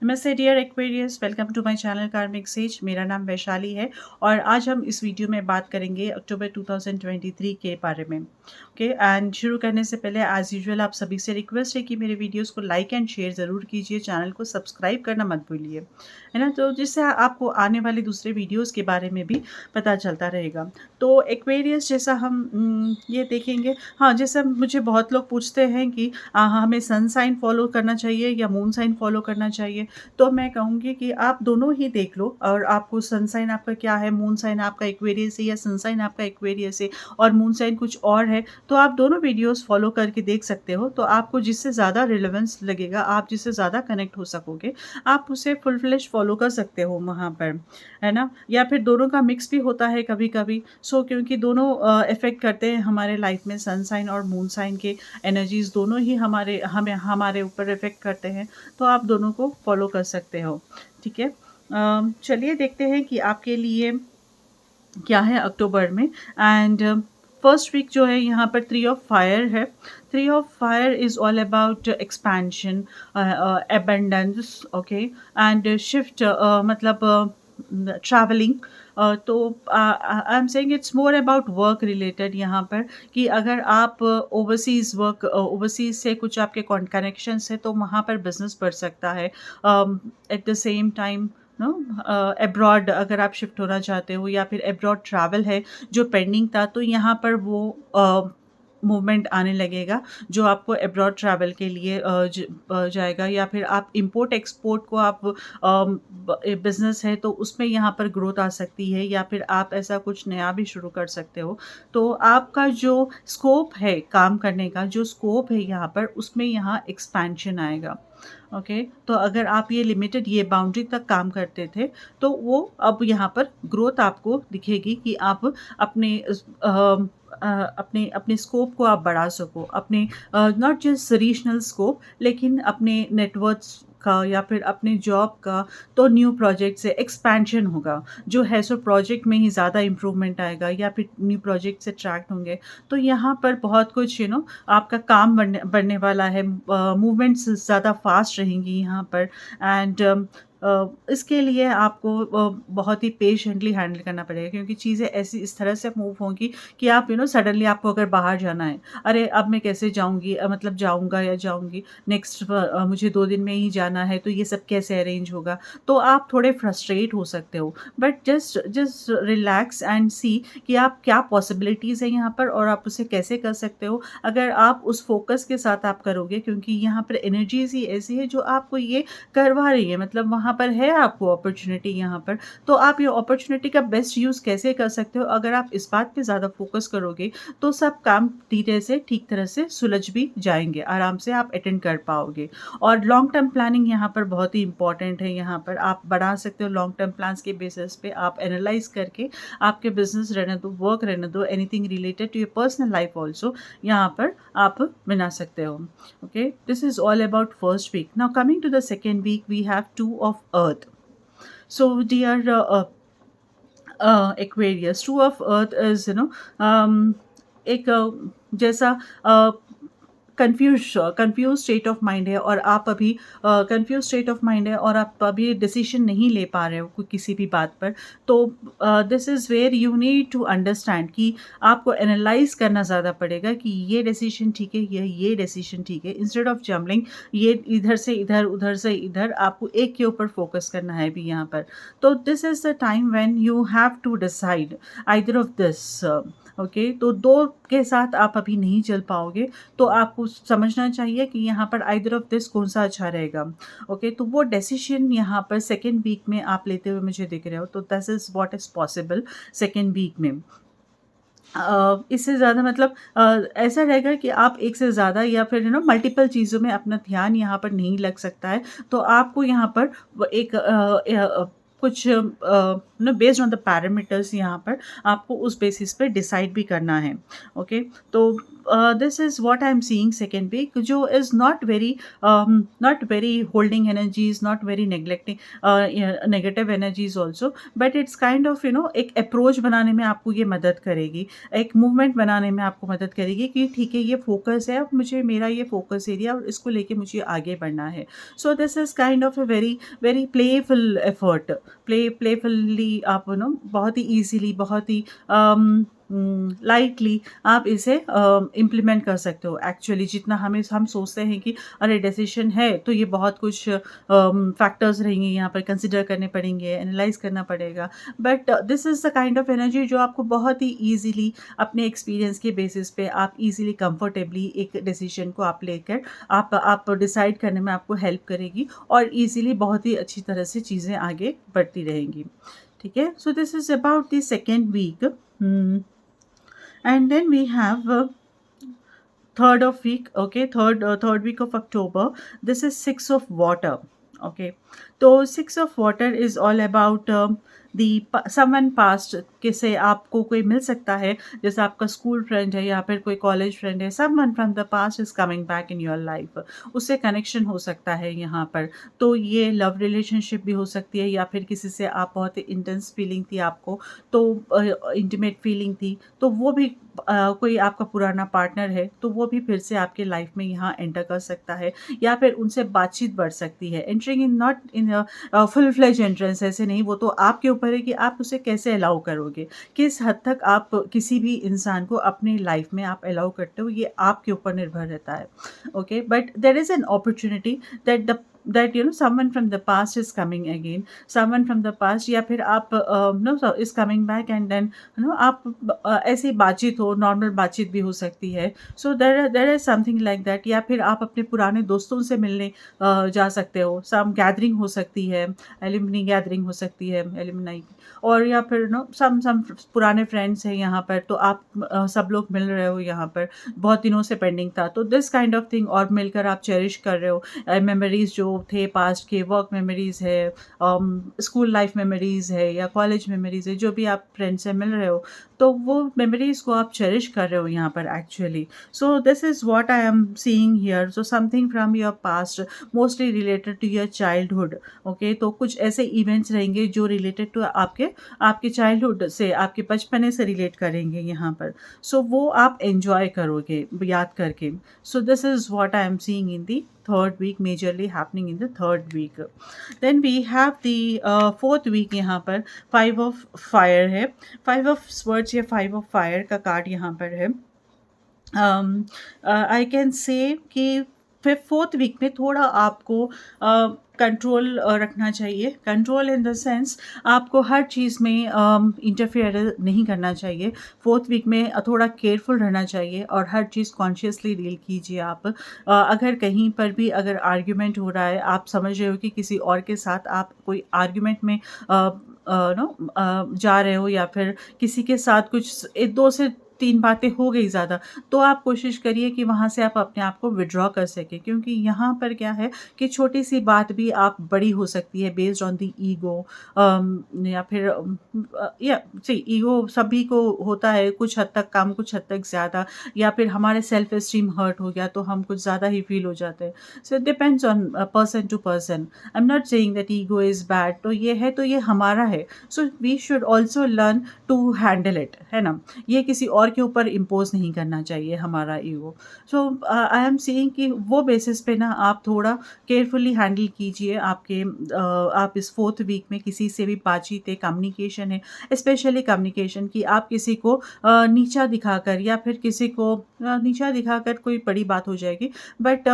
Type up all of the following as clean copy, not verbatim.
नमस्ते dear Aquarius, welcome to my channel Karmic Sage. मेरा नाम वैशाली है और आज हम इस वीडियो में बात करेंगे अक्टूबर 2023 के बारे में। ओके, एंड शुरू करने से पहले एज यूजुअल आप सभी से रिक्वेस्ट है कि मेरे वीडियोस को लाइक एंड शेयर ज़रूर कीजिए, चैनल को सब्सक्राइब करना मत भूलिए, है ना। तो जिससे आपको आने वाले दूसरे वीडियोस के बारे में भी पता चलता रहेगा। तो एक्वेरियस जैसा हम ये देखेंगे। हाँ, जैसा मुझे बहुत लोग पूछते हैं कि हमें सन साइन फॉलो करना चाहिए या मून साइन फॉलो करना चाहिए। तो मैं कहूँगी कि आप दोनों ही देख लो, और आपको सन साइन आपका क्या है, मून साइन आपका एक्वेरियस है या सन साइन आपका एक्वेरियस है और मून साइन कुछ और है, तो आप दोनों वीडियोस फॉलो करके देख सकते हो। तो आपको जिससे ज़्यादा रिलेवेंस लगेगा, आप जिससे ज़्यादा कनेक्ट हो सकोगे, आप उसे फुल फ्लेश फॉलो कर सकते हो वहाँ पर, है ना। या फिर दोनों का मिक्स भी होता है कभी कभी। क्योंकि दोनों इफ़ेक्ट करते हैं हमारे लाइफ में, सन साइन और मून साइन के एनर्जीज़ दोनों ही हमारे ऊपर इफ़ेक्ट करते हैं। तो आप दोनों को फॉलो कर सकते हो, ठीक है। चलिए देखते हैं कि आपके लिए क्या है अक्टूबर में। एंड फर्स्ट वीक जो है यहाँ पर 3 ऑफ फायर है। 3 of fire is all about expansion, abundance, okay, and shift, मतलब ट्रैवलिंग। तो आई am saying it's more about work related यहाँ पर, कि अगर आप ओवरसीज़ से कुछ आपके कनेक्शंस है तो वहाँ पर बिजनेस बढ़ सकता है। At the same time no, abroad अगर आप शिफ्ट होना चाहते हो या फिर अब्रॉड ट्रैवल है जो पेंडिंग था, तो यहाँ पर वो मूवमेंट आने लगेगा जो आपको अब्रॉड ट्रैवल के लिए जाएगा। या फिर आप इंपोर्ट एक्सपोर्ट को आप बिजनेस है तो उसमें यहाँ पर ग्रोथ आ सकती है, या फिर आप ऐसा कुछ नया भी शुरू कर सकते हो। तो आपका जो स्कोप है काम करने का, जो स्कोप है यहाँ पर, उसमें यहाँ एक्सपेंशन आएगा। ओके, तो अगर आप ये लिमिटेड, ये बाउंड्री तक काम करते थे, तो वो अब यहाँ पर ग्रोथ आपको दिखेगी कि आप अपने अपने स्कोप को आप बढ़ा सको, अपने नॉट जस्ट रीजनल स्कोप, लेकिन अपने नेटवर्क्स का या फिर अपने जॉब का। तो न्यू प्रोजेक्ट से एक्सपेंशन होगा, जो है सो प्रोजेक्ट में ही ज़्यादा इम्प्रूवमेंट आएगा या फिर न्यू प्रोजेक्ट से अट्रैक्ट होंगे। तो यहाँ पर बहुत कुछ आपका काम बढ़ने वाला है, मूवमेंट्स ज़्यादा फास्ट रहेंगी यहाँ पर। एंड इसके लिए आपको बहुत ही पेशेंटली हैंडल करना पड़ेगा, क्योंकि चीज़ें ऐसी इस तरह से मूव होंगी कि आप सडनली आपको अगर बाहर जाना है, अरे अब मैं कैसे जाऊँगी, मतलब जाऊँगा या जाऊँगी, नेक्स्ट मुझे 2 दिन में ही जाना है, तो ये सब कैसे अरेंज होगा। तो आप थोड़े फ्रस्ट्रेट हो सकते हो, but just just relax and see कि आप क्या पॉसिबिलिटीज़ हैं यहाँ पर और आप उसे कैसे कर सकते हो। अगर आप उस फोकस के साथ आप करोगे, क्योंकि यहाँ पर एनर्जीज़ ही ऐसी है जो आपको ये करवा रही है, मतलब वहाँ पर है आपको अपॉर्चुनिटी यहाँ पर। तो आप ये अपॉर्चुनिटी का बेस्ट यूज़ कैसे कर सकते हो, अगर आप इस बात पे ज़्यादा फोकस करोगे, तो सब काम धीरे से ठीक तरह से सुलझ भी जाएंगे, आराम से आप अटेंड कर पाओगे। और लॉन्ग टर्म प्लानिंग यहाँ पर बहुत ही इंपॉर्टेंट है। यहाँ पर आप बढ़ा सकते हो लॉन्ग टर्म प्लान्स के बेसिस पे, आप एनालाइज करके आपके बिजनेस रहने दो, वर्क रहने दो, anything related to your personal life also, यहाँ पर आप बना सकते हो। Okay, this is all about first week. Now coming to the second week, we have 2 of earth. So dear Aquarius, 2 of earth is एक जैसा कंफ्यूज स्टेट ऑफ माइंड है, और आप अभी कंफ्यूज स्टेट ऑफ माइंड है और आप अभी डिसीजन नहीं ले पा रहे हो किसी भी बात पर। तो this is where you need to understand कि आपको एनालाइज करना ज़्यादा पड़ेगा कि ये डिसीजन ठीक है, ये डिसीजन ठीक है। इंस्टेड ऑफ जम्बलिंग, ये इधर से इधर, उधर से इधर, आपको एक के ऊपर फोकस करना है अभी यहाँ पर। तो this is the time when you have to decide either of this. Okay, तो 2 के साथ आप अभी नहीं चल पाओगे, तो आपको समझना चाहिए कि यहाँ पर आइदर ऑफ दिस कौन सा अच्छा रहेगा। ओके, तो वो डिसीजन यहाँ पर सेकेंड वीक में आप लेते हुए मुझे दिख रहे हो, तो this is what is possible second week में। इससे ज़्यादा मतलब ऐसा रहेगा कि आप एक से ज़्यादा या फिर मल्टीपल चीज़ों में अपना ध्यान यहाँ पर नहीं लग सकता है। तो आपको यहाँ पर एक कुछ बेस्ड ऑन द पैरामीटर्स, यहाँ पर आपको उस बेसिस पे डिसाइड भी करना है। ओके, तो this is what I'm seeing second week, जो is not very holding energies, not very neglecting yeah, negative energies also, but it's kind of एक अप्रोच बनाने में आपको ये मदद करेगी, एक मूवमेंट बनाने में आपको मदद करेगी कि ठीक है ये फोकस है, अब मुझे मेरा ये फोकस एरिया और इसको लेके मुझे आगे बढ़ना है. So this is kind of a very very playful effort. Playfully आप बहुत ही ईजीली, बहुत ही लाइटली आप इसे इम्प्लीमेंट कर सकते हो. एक्चुअली जितना हम सोचते हैं कि अरे डिसीजन है तो ये बहुत कुछ फैक्टर्स रहेंगे यहाँ पर, कंसिडर करने पड़ेंगे, एनालाइज करना पड़ेगा, but this is the kind of energy जो आपको बहुत ही ईजीली अपने एक्सपीरियंस के बेसिस पे आप ईजीली कंफर्टेबली एक डिसीजन को आप लेकर आप डिसाइड करने में आपको हेल्प करेगी और ईजीली बहुत ही अच्छी तरह से चीज़ें आगे बढ़ती रहेंगी. ठीक है. So this is about the second week. And then we have third of week. Okay, third week of October. This is six of water. Okay, so six of water is all about the someone past के से आपको कोई मिल सकता है, जैसे आपका school friend है या फिर कोई कॉलेज फ्रेंड है. Someone from the past is coming back in your life. उससे कनेक्शन हो सकता है यहाँ पर. तो ये लव रिलेशनशिप भी हो सकती है या फिर किसी से आप बहुत ही इंटेंस फीलिंग थी आपको, तो इंटीमेट फीलिंग थी, तो वो भी कोई आपका पुराना पार्टनर है तो वो भी फिर से आपके लाइफ में यहाँ एंटर कर सकता है या फिर उनसे बातचीत बढ़ सकती है. Entering in not in full fledge entrance, ऐसे नहीं, वो तो आपके ऊपर है कि आप उसे कैसे अलाउ करोगे, किस हद तक आप किसी भी इंसान को अपनी लाइफ में आप अलाउ करते हो, ये आपके ऊपर निर्भर रहता है. Okay, but there is an opportunity that someone from the past is coming again, someone from the past, या फिर आप is coming back and then आप ऐसी बातचीत हो, नॉर्मल बातचीत भी हो सकती है. So there is something like that. या फिर आप अपने पुराने दोस्तों से मिलने जा सकते हो. सम गैदरिंग हो सकती है, एल्यूमिनी गैदरिंग हो सकती है, एल्यूमिनाई, और या फिर सम पुराने फ्रेंड्स हैं यहाँ पर, तो आप सब लोग मिल रहे हो यहाँ पर, बहुत दिनों से पेंडिंग था, तो दिस काइंड ऑफ थिंग, और मिलकर आप चेरिश कर रहे हो मेमोरीज जो थे पास्ट के, वर्क मेमोरीज है, स्कूल लाइफ मेमोरीज है या कॉलेज मेमोरीज है, जो भी आप फ्रेंड्स से मिल रहे हो, तो वो मेमोरीज को आप चेरिश कर रहे हो यहाँ पर actually. So this is what I am seeing here. So something from your past, mostly related to your childhood. Okay, तो कुछ ऐसे इवेंट्स रहेंगे जो रिलेटेड टू आपके चाइल्डहुड से, आपके बचपने से रिलेट करेंगे यहाँ पर. सो वो आप एंजॉय करोगे याद करके. सो this is what I am seeing in the third week, majorly happening in the third week. Then we have the fourth week. यहाँ पर five of fire है, five of swords या five of fire का card यहाँ पर है. I can say कि फिर फोर्थ वीक में थोड़ा आपको कंट्रोल रखना चाहिए. कंट्रोल इन द सेंस, आपको हर चीज़ में इंटरफेयर नहीं करना चाहिए. फोर्थ वीक में थोड़ा केयरफुल रहना चाहिए और हर चीज़ कॉन्शियसली डील कीजिए आप. अगर कहीं पर भी अगर आर्ग्यूमेंट हो रहा है, आप समझ रहे हो कि किसी और के साथ आप कोई आर्ग्यूमेंट में जा रहे हो, या फिर किसी के साथ कुछ दो से तीन बातें हो गई ज़्यादा, तो आप कोशिश करिए कि वहाँ से आप अपने आप को विड्रॉ कर सकें, क्योंकि यहाँ पर क्या है कि छोटी सी बात भी आप बड़ी हो सकती है बेस्ड ऑन दी ईगो. या फिर या ईगो सभी को होता है, कुछ हद तक कम, कुछ हद तक ज़्यादा, या फिर हमारे सेल्फ एस्टीम हर्ट हो गया तो हम कुछ ज़्यादा ही फील हो जाते हैं. So it depends on person to person. I am not saying that ego is bad. तो ये हमारा है. So we should also learn to handle it, है ना. ये किसी और के ऊपर इम्पोज नहीं करना चाहिए हमारा ego. So I am seeing कि वो बेसिस पे ना आप थोड़ा केयरफुली हैंडल कीजिए आप इस फोर्थ वीक में किसी से भी बातचीत है, कम्युनिकेशन है, स्पेशली कम्युनिकेशन की आप किसी को नीचा दिखाकर, या फिर किसी को नीचा दिखाकर कोई बड़ी बात हो जाएगी, बट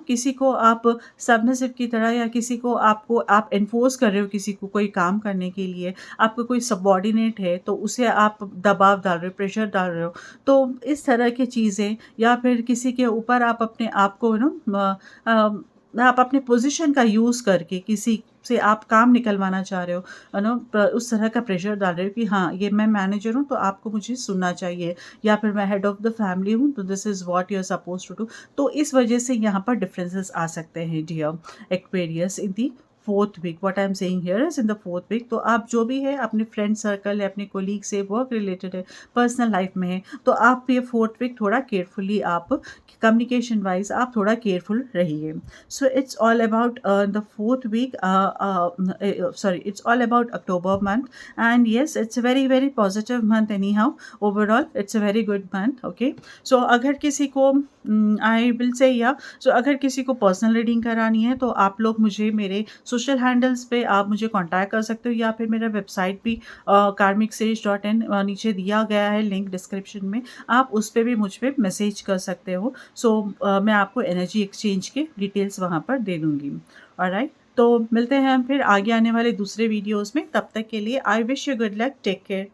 किसी को आप सबमिसिव की तरह, या किसी को आप एनफोर्स कर रहे हो किसी को कोई काम करने के लिए, आपको कोई सबऑर्डिनेट है तो उसे आप दबाव डाल रहे हो, प्रेशर डाल रहे हो, तो इस तरह की चीज़ें, या फिर किसी के ऊपर आप अपने आप को आप अपने पोजीशन का यूज़ करके किसी से आप काम निकलवाना चाह रहे हो, उस तरह का प्रेशर डाल रहे हो कि हाँ ये मैं मैनेजर हूँ तो आपको मुझे सुनना चाहिए, या फिर मैं हेड ऑफ़ द फैमिली हूँ तो this is what you are suppose to do. तो इस वजह से यहाँ पर डिफरेंसेस आ सकते हैं dear Aquarius in the fourth week, what I am saying here is in the fourth week. तो आप जो भी है अपने फ्रेंड सर्कल है, अपने कोलीग से, वर्क रिलेटेड है, पर्सनल लाइफ में है, तो आप ये फोर्थ वीक थोड़ा केयरफुली आप कम्युनिकेशन वाइज आप थोड़ा केयरफुल रहिए। So it's all about the fourth week, sorry, it's all about October month, and yes, it's a very very positive month anyhow. Overall it's a very good month, okay. So अगर किसी को I will say या सो अगर किसी को personal reading करानी है तो आप लोग मुझे मेरे सोशल हैंडल्स पे आप मुझे कांटेक्ट कर सकते हो, या फिर मेरा वेबसाइट भी karmicsage.in नीचे दिया गया है लिंक डिस्क्रिप्शन में, आप उस पर भी मुझ पर मैसेज कर सकते हो। सो मैं आपको एनर्जी एक्सचेंज के डिटेल्स वहाँ पर दे दूँगी। ऑलराइट, तो मिलते हैं हम फिर आगे आने वाले दूसरे वीडियोज़ में। तब तक के लिए I wish you good luck, take care.